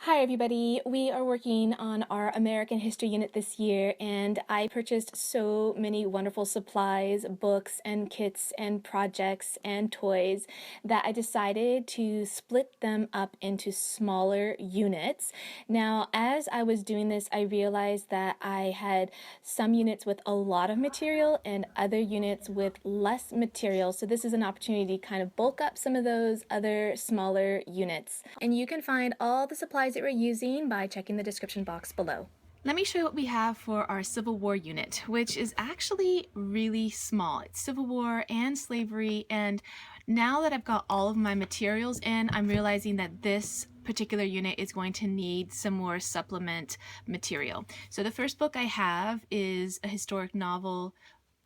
Hi everybody, we are working on our American History unit this year and I purchased so many wonderful supplies, books and kits and projects and toys that I decided to split them up into smaller units. Now as I was doing this I realized that I had some units with a lot of material and other units with less material, so this is an opportunity to kind of bulk up some of those other smaller units. And you can find all the supplies that we're using by checking the description box below. Let me show you what we have for our Civil War unit, which is actually really small. It's Civil War and slavery, and now that I've got all of my materials in, I'm realizing that this particular unit is going to need some more supplement material. So the first book I have is a historic novel,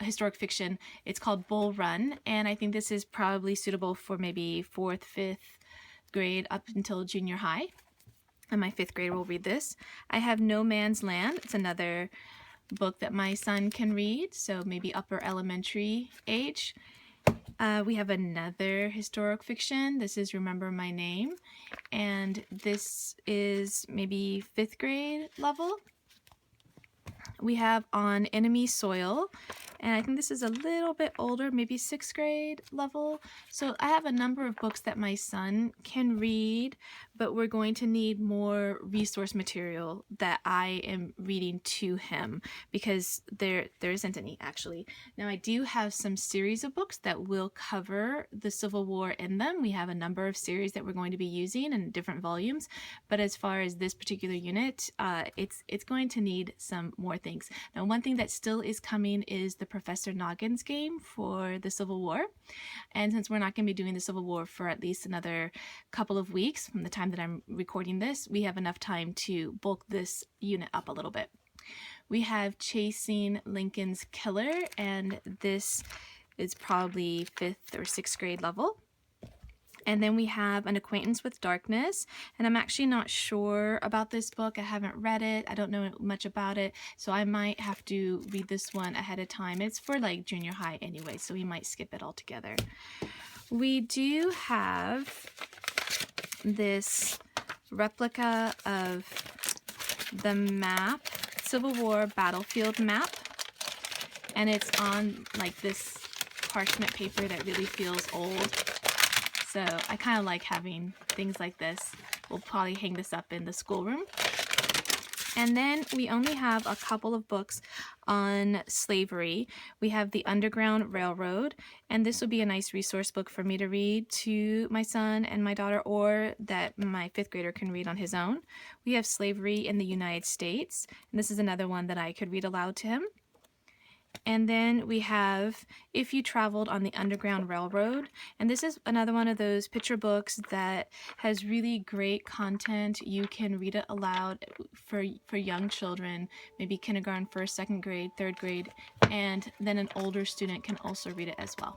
a historic fiction. It's called Bull Run, and I think this is probably suitable for maybe 4th, 5th grade up until junior high, and my 5th grader will read this. I have No Man's Land. It's another book that my son can read, so maybe upper elementary age. We have another historic fiction. This is Remember My Name, and this is maybe 5th grade level. We have On Enemy Soil, and I think this is a little bit older, maybe 6th grade level. So I have a number of books that my son can read, but we're going to need more resource material that I am reading to him because there isn't any actually. Now I do have some series of books that will cover the Civil War in them. We have a number of series that we're going to be using in different volumes, but as far as this particular unit, it's going to need some more things. Now one thing that still is coming is the Professor Noggins game for the Civil War, and since we're not going to be doing the Civil War for at least another couple of weeks from the time that I'm recording this, we have enough time to bulk this unit up a little bit. We have Chasing Lincoln's Killer, and this is probably 5th or 6th grade level. And then we have An Acquaintance with Darkness, and I'm actually not sure about this book. I haven't read it. I don't know much about it, so I might have to read this one ahead of time. It's for like junior high anyway, so we might skip it altogether. We do have this replica of the map, Civil War battlefield map, and it's on like this parchment paper that really feels old. So I kind of like having things like this. We'll probably hang this up in the schoolroom. And then we only have a couple of books on slavery. We have The Underground Railroad, and this would be a nice resource book for me to read to my son and my daughter, or that my 5th grader can read on his own. We have Slavery in the United States, and this is another one that I could read aloud to him. And then we have If You Traveled on the Underground Railroad, and this is another one of those picture books that has really great content. You can read it aloud for young children, maybe kindergarten, 1st, 2nd grade, 3rd grade, and then an older student can also read it as well.